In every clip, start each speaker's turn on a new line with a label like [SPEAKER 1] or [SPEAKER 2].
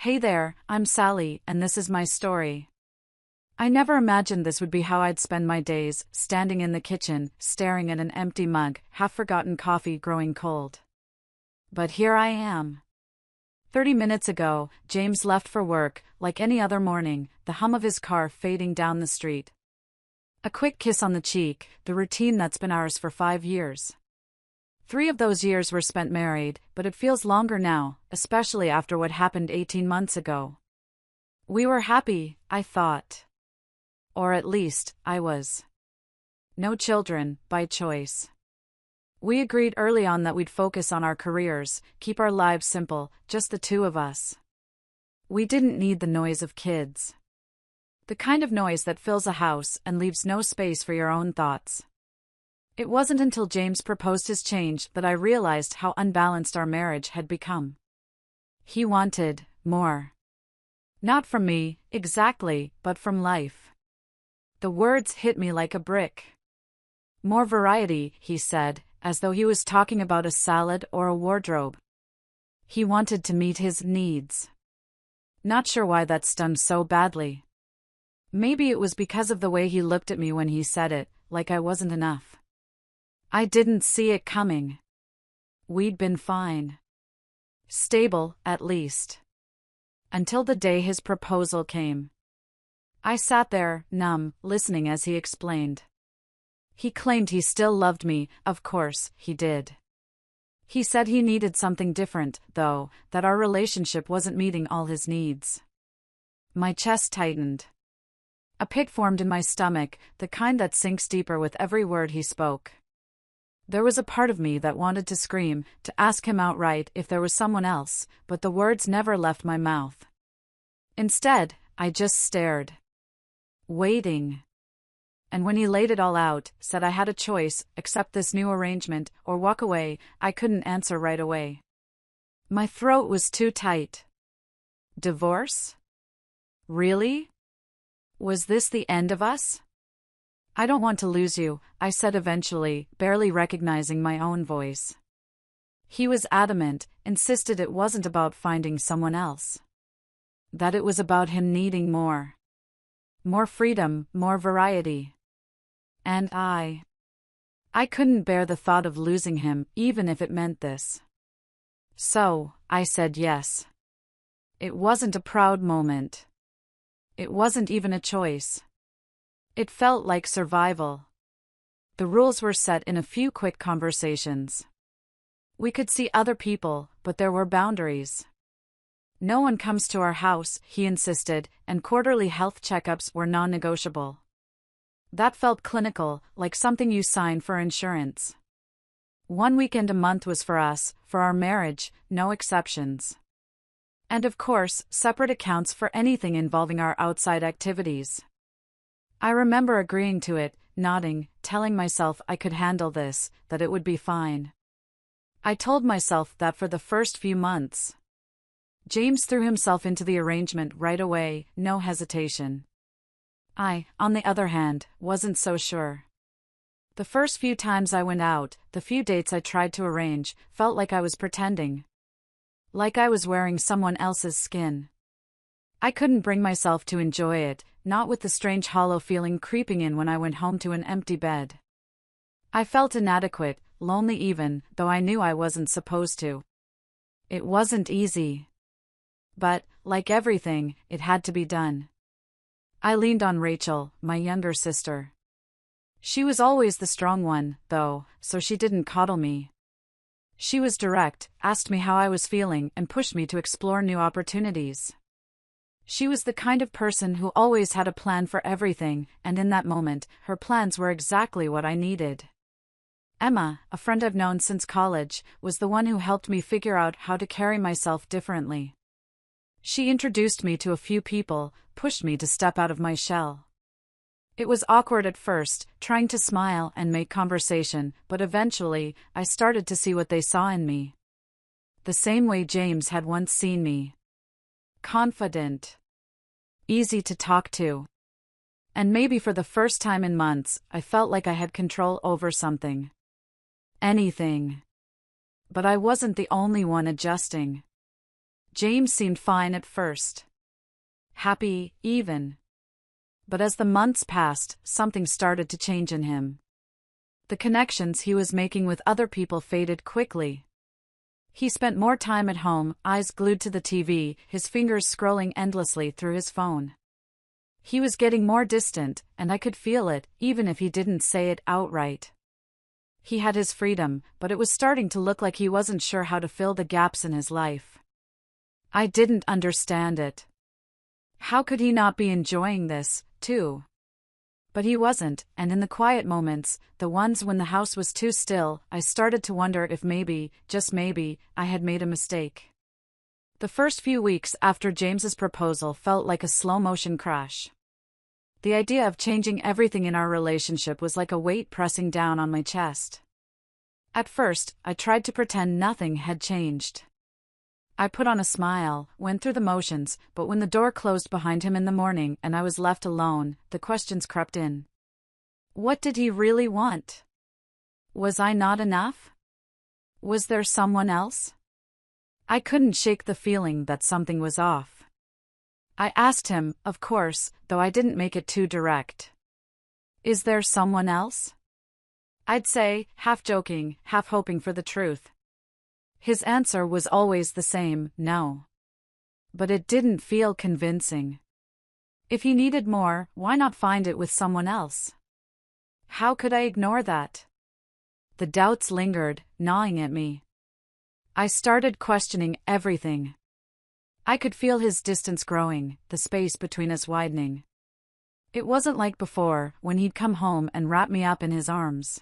[SPEAKER 1] Hey there, I'm Sally, and this is my story. I never imagined this would be how I'd spend my days, standing in the kitchen, staring at an empty mug, half-forgotten coffee growing cold. But here I am. 30 minutes ago, James left for work, like any other morning, the hum of his car fading down the street. A quick kiss on the cheek, the routine that's been ours for 5 years. 3 of those years were spent married, but it feels longer now, especially after what happened 18 months ago. We were happy, I thought. Or at least, I was. No children, by choice. We agreed early on that we'd focus on our careers, keep our lives simple, just the two of us. We didn't need the noise of kids. The kind of noise that fills a house and leaves no space for your own thoughts. It wasn't until James proposed his change that I realized how unbalanced our marriage had become. He wanted more. Not from me, exactly, but from life. The words hit me like a brick. More variety, he said, as though he was talking about a salad or a wardrobe. He wanted to meet his needs. Not sure why that stung so badly. Maybe it was because of the way he looked at me when he said it, like I wasn't enough. I didn't see it coming. We'd been fine. Stable, at least. Until the day his proposal came. I sat there, numb, listening as he explained. He claimed he still loved me, of course, he did. He said he needed something different, though, that our relationship wasn't meeting all his needs. My chest tightened. A pit formed in my stomach, the kind that sinks deeper with every word he spoke. There was a part of me that wanted to scream, to ask him outright if there was someone else, but the words never left my mouth. Instead, I just stared. Waiting. And when he laid it all out, said I had a choice, accept this new arrangement, or walk away, I couldn't answer right away. My throat was too tight. Divorce? Really? Was this the end of us? I don't want to lose you, I said eventually, barely recognizing my own voice. He was adamant, insisted it wasn't about finding someone else. That it was about him needing more. More freedom, more variety. And I couldn't bear the thought of losing him, even if it meant this. So, I said yes. It wasn't a proud moment. It wasn't even a choice. It felt like survival. The rules were set in a few quick conversations. We could see other people, but there were boundaries. No one comes to our house, he insisted, and quarterly health checkups were non-negotiable. That felt clinical, like something you sign for insurance. 1 weekend a month was for us, for our marriage, no exceptions. And of course, separate accounts for anything involving our outside activities. I remember agreeing to it, nodding, telling myself I could handle this, that it would be fine. I told myself that for the first few months. James threw himself into the arrangement right away, no hesitation. I, on the other hand, wasn't so sure. The first few times I went out, the few dates I tried to arrange, felt like I was pretending. Like I was wearing someone else's skin. I couldn't bring myself to enjoy it, not with the strange hollow feeling creeping in when I went home to an empty bed. I felt inadequate, lonely even, though I knew I wasn't supposed to. It wasn't easy. But, like everything, it had to be done. I leaned on Rachel, my younger sister. She was always the strong one, though, so she didn't coddle me. She was direct, asked me how I was feeling, and pushed me to explore new opportunities. She was the kind of person who always had a plan for everything, and in that moment, her plans were exactly what I needed. Emma, a friend I've known since college, was the one who helped me figure out how to carry myself differently. She introduced me to a few people, pushed me to step out of my shell. It was awkward at first, trying to smile and make conversation, but eventually, I started to see what they saw in me. The same way James had once seen me. Confident. Easy to talk to. And maybe for the first time in months, I felt like I had control over something. Anything. But I wasn't the only one adjusting. James seemed fine at first. Happy, even. But as the months passed, something started to change in him. The connections he was making with other people faded quickly. He spent more time at home, eyes glued to the TV, his fingers scrolling endlessly through his phone. He was getting more distant, and I could feel it, even if he didn't say it outright. He had his freedom, but it was starting to look like he wasn't sure how to fill the gaps in his life. I didn't understand it. How could he not be enjoying this, too? But he wasn't, and in the quiet moments, the ones when the house was too still, I started to wonder if maybe, just maybe, I had made a mistake. The first few weeks after James's proposal felt like a slow-motion crash. The idea of changing everything in our relationship was like a weight pressing down on my chest. At first, I tried to pretend nothing had changed. I put on a smile, went through the motions, but when the door closed behind him in the morning and I was left alone, the questions crept in. What did he really want? Was I not enough? Was there someone else? I couldn't shake the feeling that something was off. I asked him, of course, though I didn't make it too direct. Is there someone else? I'd say, half joking, half hoping for the truth. His answer was always the same, no. But it didn't feel convincing. If he needed more, why not find it with someone else? How could I ignore that? The doubts lingered, gnawing at me. I started questioning everything. I could feel his distance growing, the space between us widening. It wasn't like before, when he'd come home and wrap me up in his arms.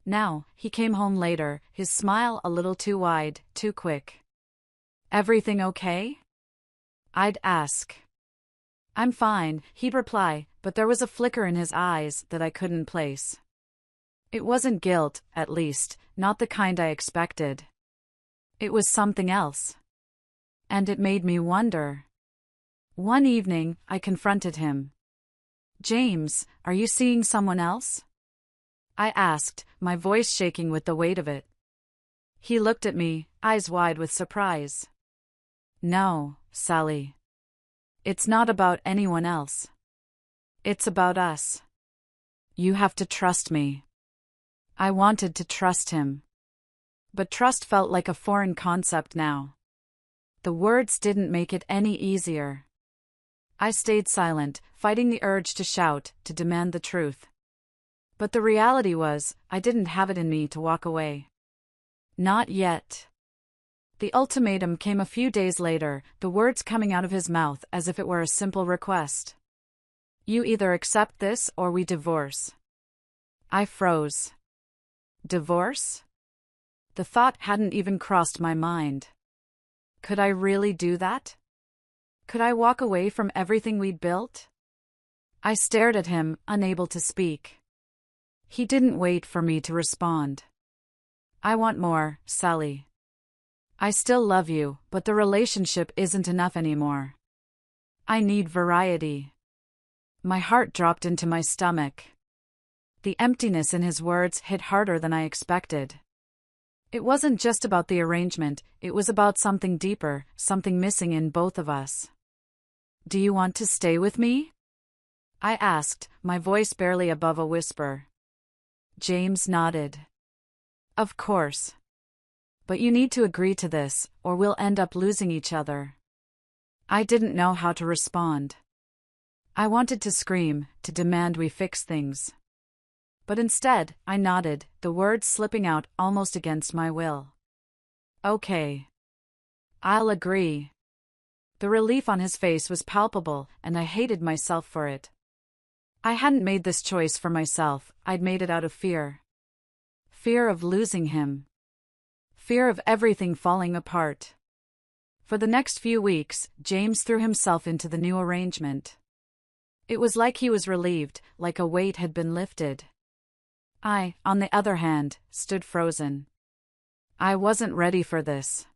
[SPEAKER 1] Now, he came home later, his smile a little too wide, too quick. Everything okay? I'd ask. I'm fine, he'd reply, but there was a flicker in his eyes that I couldn't place. It wasn't guilt, at least, not the kind I expected. It was something else. And it made me wonder. One evening, I confronted him. James, are you seeing someone else? I asked, my voice shaking with the weight of it. He looked at me, eyes wide with surprise. No, Sally. It's not about anyone else. It's about us. You have to trust me. I wanted to trust him. But trust felt like a foreign concept now. The words didn't make it any easier. I stayed silent, fighting the urge to shout, to demand the truth. But the reality was, I didn't have it in me to walk away. Not yet. The ultimatum came a few days later, the words coming out of his mouth as if it were a simple request. You either accept this or we divorce. I froze. Divorce? The thought hadn't even crossed my mind. Could I really do that? Could I walk away from everything we'd built? I stared at him, unable to speak. He didn't wait for me to respond. I want more, Sally. I still love you, but the relationship isn't enough anymore. I need variety. My heart dropped into my stomach. The emptiness in his words hit harder than I expected. It wasn't just about the arrangement, it was about something deeper, something missing in both of us. Do you want to stay with me? I asked, my voice barely above a whisper. James nodded. Of course. But you need to agree to this, or we'll end up losing each other. I didn't know how to respond. I wanted to scream, to demand we fix things. But instead, I nodded, the words slipping out almost against my will. Okay. I'll agree. The relief on his face was palpable, and I hated myself for it. I hadn't made this choice for myself, I'd made it out of fear. Fear of losing him. Fear of everything falling apart. For the next few weeks, James threw himself into the new arrangement. It was like he was relieved, like a weight had been lifted. I, on the other hand, stood frozen. I wasn't ready for this.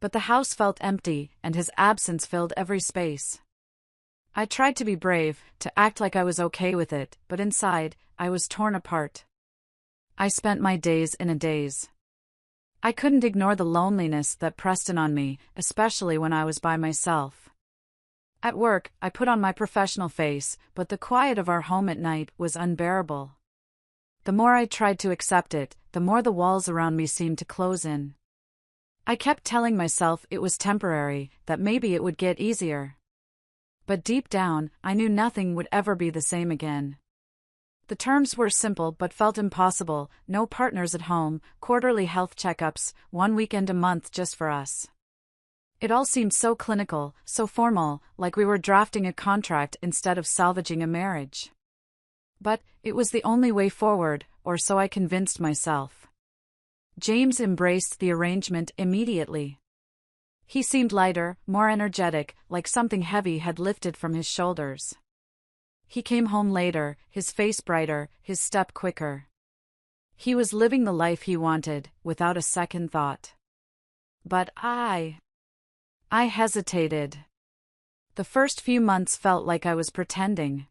[SPEAKER 1] But the house felt empty, and his absence filled every space. I tried to be brave, to act like I was okay with it, but inside, I was torn apart. I spent my days in a daze. I couldn't ignore the loneliness that pressed in on me, especially when I was by myself. At work, I put on my professional face, but the quiet of our home at night was unbearable. The more I tried to accept it, the more the walls around me seemed to close in. I kept telling myself it was temporary, that maybe it would get easier. But deep down, I knew nothing would ever be the same again. The terms were simple but felt impossible: no partners at home, quarterly health checkups, one weekend a month just for us. It all seemed so clinical, so formal, like we were drafting a contract instead of salvaging a marriage. But it was the only way forward, or so I convinced myself. James embraced the arrangement immediately. He seemed lighter, more energetic, like something heavy had lifted from his shoulders. He came home later, his face brighter, his step quicker. He was living the life he wanted, without a second thought. But I hesitated. The first few months felt like I was pretending.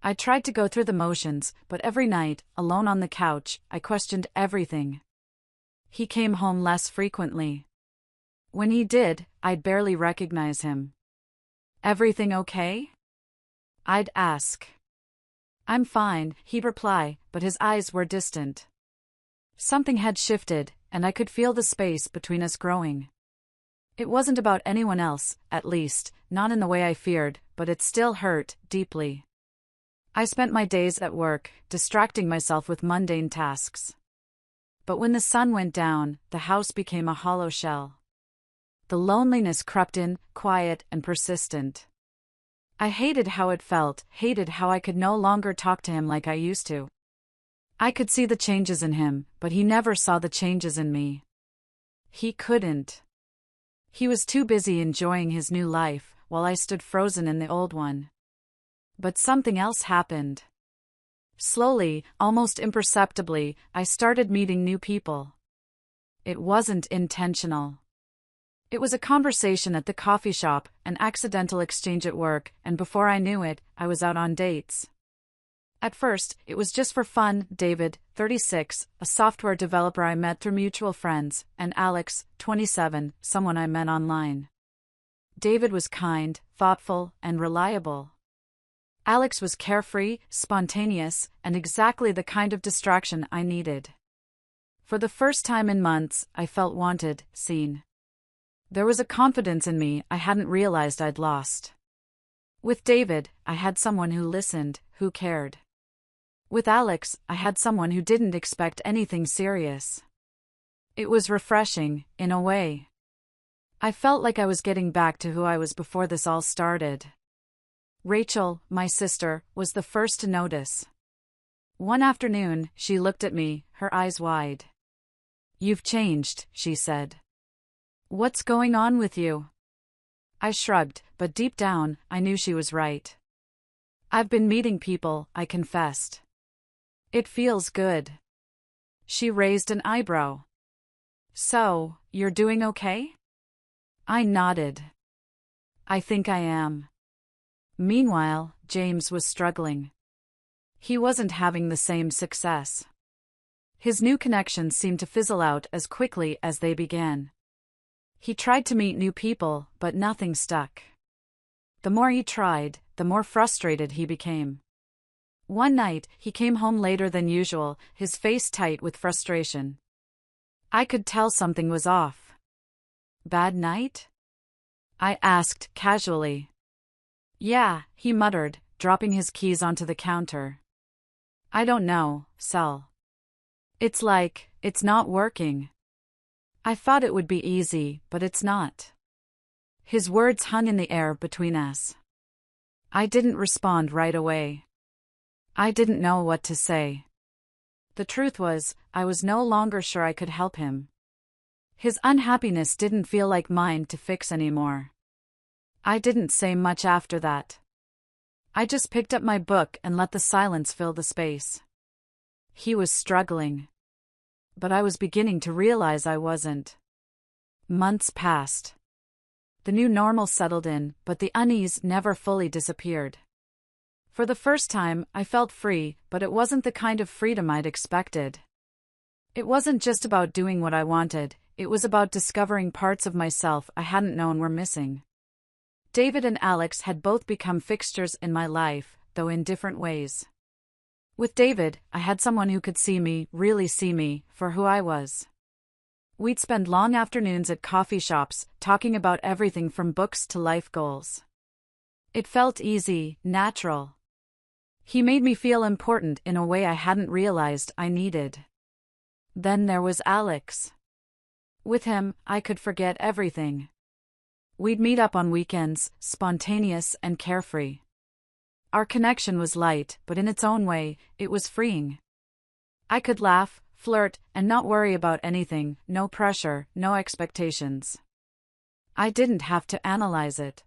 [SPEAKER 1] I tried to go through the motions, but every night, alone on the couch, I questioned everything. He came home less frequently. When he did, I'd barely recognize him. "Everything okay?" I'd ask. "I'm fine," he'd reply, but his eyes were distant. Something had shifted, and I could feel the space between us growing. It wasn't about anyone else, at least, not in the way I feared, but it still hurt, deeply. I spent my days at work, distracting myself with mundane tasks. But when the sun went down, the house became a hollow shell. The loneliness crept in, quiet and persistent. I hated how it felt, hated how I could no longer talk to him like I used to. I could see the changes in him, but he never saw the changes in me. He couldn't. He was too busy enjoying his new life, while I stood frozen in the old one. But something else happened. Slowly, almost imperceptibly, I started meeting new people. It wasn't intentional. It was a conversation at the coffee shop, an accidental exchange at work, and before I knew it, I was out on dates. At first, it was just for fun. David, 36, a software developer I met through mutual friends, and Alex, 27, someone I met online. David was kind, thoughtful, and reliable. Alex was carefree, spontaneous, and exactly the kind of distraction I needed. For the first time in months, I felt wanted, seen. There was a confidence in me I hadn't realized I'd lost. With David, I had someone who listened, who cared. With Alex, I had someone who didn't expect anything serious. It was refreshing, in a way. I felt like I was getting back to who I was before this all started. Rachel, my sister, was the first to notice. One afternoon, she looked at me, her eyes wide. "You've changed," she said. "What's going on with you?" I shrugged, but deep down, I knew she was right. "I've been meeting people," I confessed. "It feels good." She raised an eyebrow. "So, you're doing okay?" I nodded. "I think I am." Meanwhile, James was struggling. He wasn't having the same success. His new connections seemed to fizzle out as quickly as they began. He tried to meet new people, but nothing stuck. The more he tried, the more frustrated he became. One night, he came home later than usual, his face tight with frustration. I could tell something was off. "Bad night?" I asked casually. "Yeah," he muttered, dropping his keys onto the counter. "I don't know, Sal. It's like, it's not working. I thought it would be easy, but it's not." His words hung in the air between us. I didn't respond right away. I didn't know what to say. The truth was, I was no longer sure I could help him. His unhappiness didn't feel like mine to fix anymore. I didn't say much after that. I just picked up my book and let the silence fill the space. He was struggling. But I was beginning to realize I wasn't. Months passed. The new normal settled in, but the unease never fully disappeared. For the first time, I felt free, but it wasn't the kind of freedom I'd expected. It wasn't just about doing what I wanted, it was about discovering parts of myself I hadn't known were missing. David and Alex had both become fixtures in my life, though in different ways. With David, I had someone who could see me, really see me, for who I was. We'd spend long afternoons at coffee shops, talking about everything from books to life goals. It felt easy, natural. He made me feel important in a way I hadn't realized I needed. Then there was Alex. With him, I could forget everything. We'd meet up on weekends, spontaneous and carefree. Our connection was light, but in its own way, it was freeing. I could laugh, flirt, and not worry about anything, no pressure, no expectations. I didn't have to analyze it.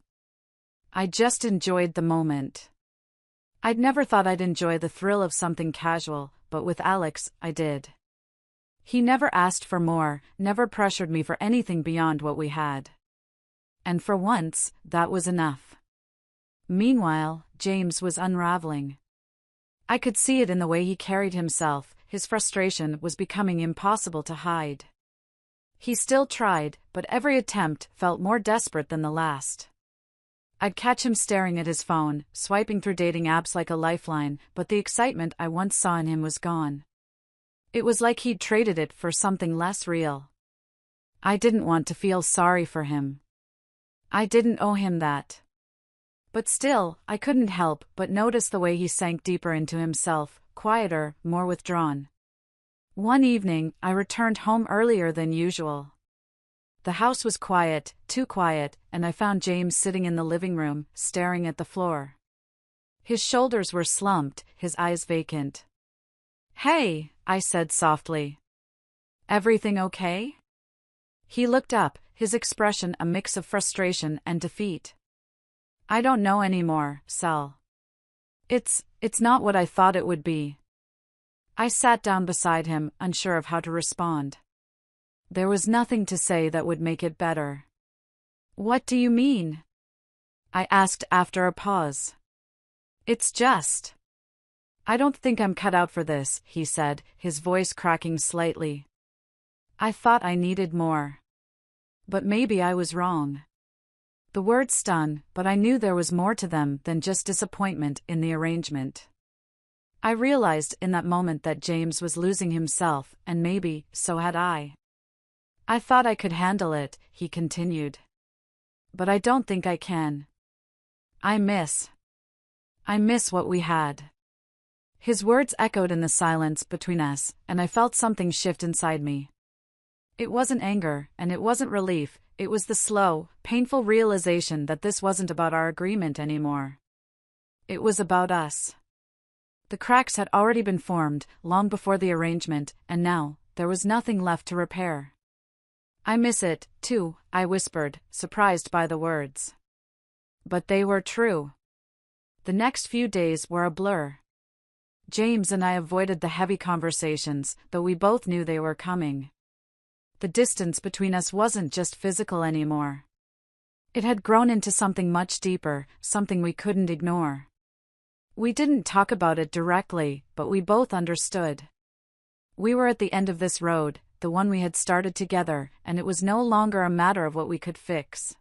[SPEAKER 1] I just enjoyed the moment. I'd never thought I'd enjoy the thrill of something casual, but with Alex, I did. He never asked for more, never pressured me for anything beyond what we had. And for once, that was enough. Meanwhile, James was unraveling. I could see it in the way he carried himself. His frustration was becoming impossible to hide. He still tried, but every attempt felt more desperate than the last. I'd catch him staring at his phone, swiping through dating apps like a lifeline, but the excitement I once saw in him was gone. It was like he'd traded it for something less real. I didn't want to feel sorry for him. I didn't owe him that. But still, I couldn't help but notice the way he sank deeper into himself, quieter, more withdrawn. One evening, I returned home earlier than usual. The house was quiet, too quiet, and I found James sitting in the living room, staring at the floor. His shoulders were slumped, his eyes vacant. "Hey," I said softly. "Everything okay?" He looked up, his expression a mix of frustration and defeat. "I don't know anymore, Sal. It's not what I thought it would be." I sat down beside him, unsure of how to respond. There was nothing to say that would make it better. "What do you mean?" I asked after a pause. "It's just. I don't think I'm cut out for this," he said, his voice cracking slightly. "I thought I needed more. But maybe I was wrong." The words stung, but I knew there was more to them than just disappointment in the arrangement. I realized in that moment that James was losing himself, and maybe, so had I. "I thought I could handle it," he continued. "But I don't think I can. I miss what we had." His words echoed in the silence between us, and I felt something shift inside me. It wasn't anger, and it wasn't relief, it was the slow, painful realization that this wasn't about our agreement anymore. It was about us. The cracks had already been formed, long before the arrangement, and now, there was nothing left to repair. "I miss it, too," I whispered, surprised by the words. But they were true. The next few days were a blur. James and I avoided the heavy conversations, though we both knew they were coming. The distance between us wasn't just physical anymore. It had grown into something much deeper, something we couldn't ignore. We didn't talk about it directly, but we both understood. We were at the end of this road, the one we had started together, and it was no longer a matter of what we could fix.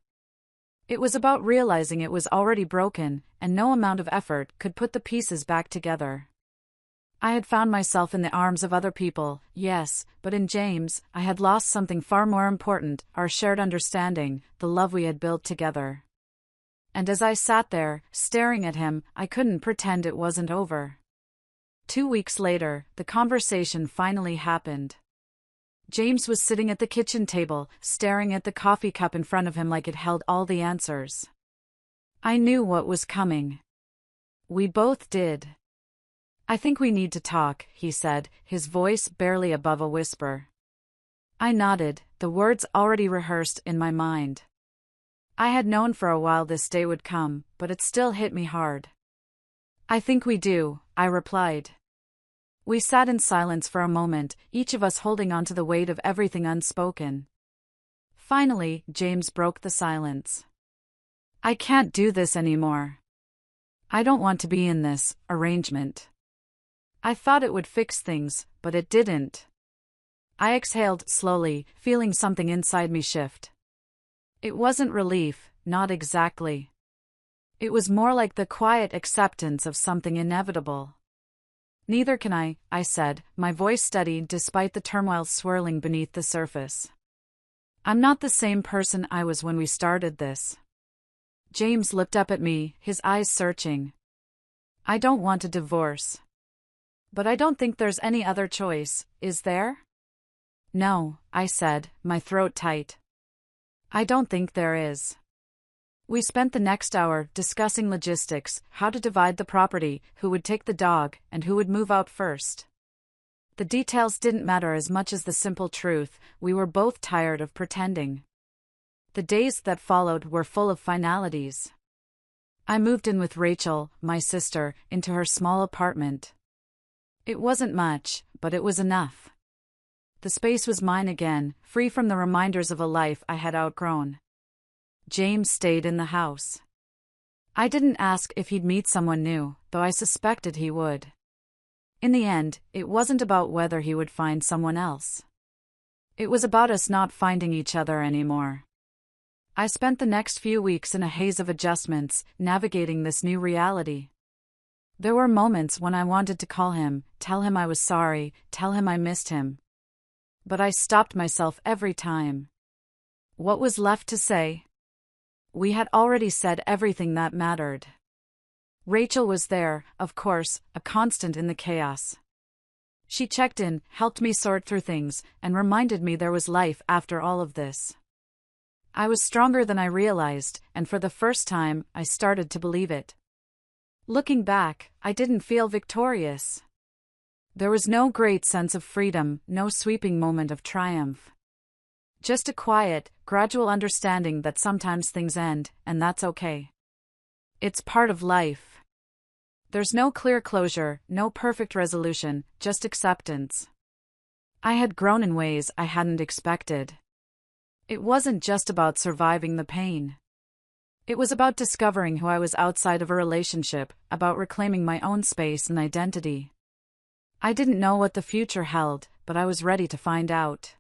[SPEAKER 1] It was about realizing it was already broken, and no amount of effort could put the pieces back together. I had found myself in the arms of other people, yes, but in James, I had lost something far more important, our shared understanding, the love we had built together. And as I sat there, staring at him, I couldn't pretend it wasn't over. 2 weeks later, the conversation finally happened. James was sitting at the kitchen table, staring at the coffee cup in front of him like it held all the answers. I knew what was coming. We both did. "I think we need to talk," he said, his voice barely above a whisper. I nodded, the words already rehearsed in my mind. I had known for a while this day would come, but it still hit me hard. "I think we do," I replied. We sat in silence for a moment, each of us holding on to the weight of everything unspoken. Finally, James broke the silence. "I can't do this anymore. I don't want to be in this arrangement. I thought it would fix things, but it didn't. I exhaled slowly, feeling something inside me shift. It wasn't relief, not exactly. It was more like the quiet acceptance of something inevitable. Neither can I said, my voice steady despite the turmoil swirling beneath the surface. I'm not the same person I was when we started this. James looked up at me, his eyes searching. I don't want a divorce. But I don't think there's any other choice, is there? No, I said, my throat tight. I don't think there is. We spent the next hour discussing logistics, how to divide the property, who would take the dog, and who would move out first. The details didn't matter as much as the simple truth, we were both tired of pretending. The days that followed were full of finalities. I moved in with Rachel, my sister, into her small apartment. It wasn't much, but it was enough. The space was mine again, free from the reminders of a life I had outgrown. James stayed in the house. I didn't ask if he'd meet someone new, though I suspected he would. In the end, it wasn't about whether he would find someone else. It was about us not finding each other anymore. I spent the next few weeks in a haze of adjustments, navigating this new reality. There were moments when I wanted to call him, tell him I was sorry, tell him I missed him. But I stopped myself every time. What was left to say? We had already said everything that mattered. Rachel was there, of course, a constant in the chaos. She checked in, helped me sort through things, and reminded me there was life after all of this. I was stronger than I realized, and for the first time, I started to believe it. Looking back, I didn't feel victorious. There was no great sense of freedom, no sweeping moment of triumph. Just a quiet, gradual understanding that sometimes things end, and that's okay. It's part of life. There's no clear closure, no perfect resolution, just acceptance. I had grown in ways I hadn't expected. It wasn't just about surviving the pain. It was about discovering who I was outside of a relationship, about reclaiming my own space and identity. I didn't know what the future held, but I was ready to find out.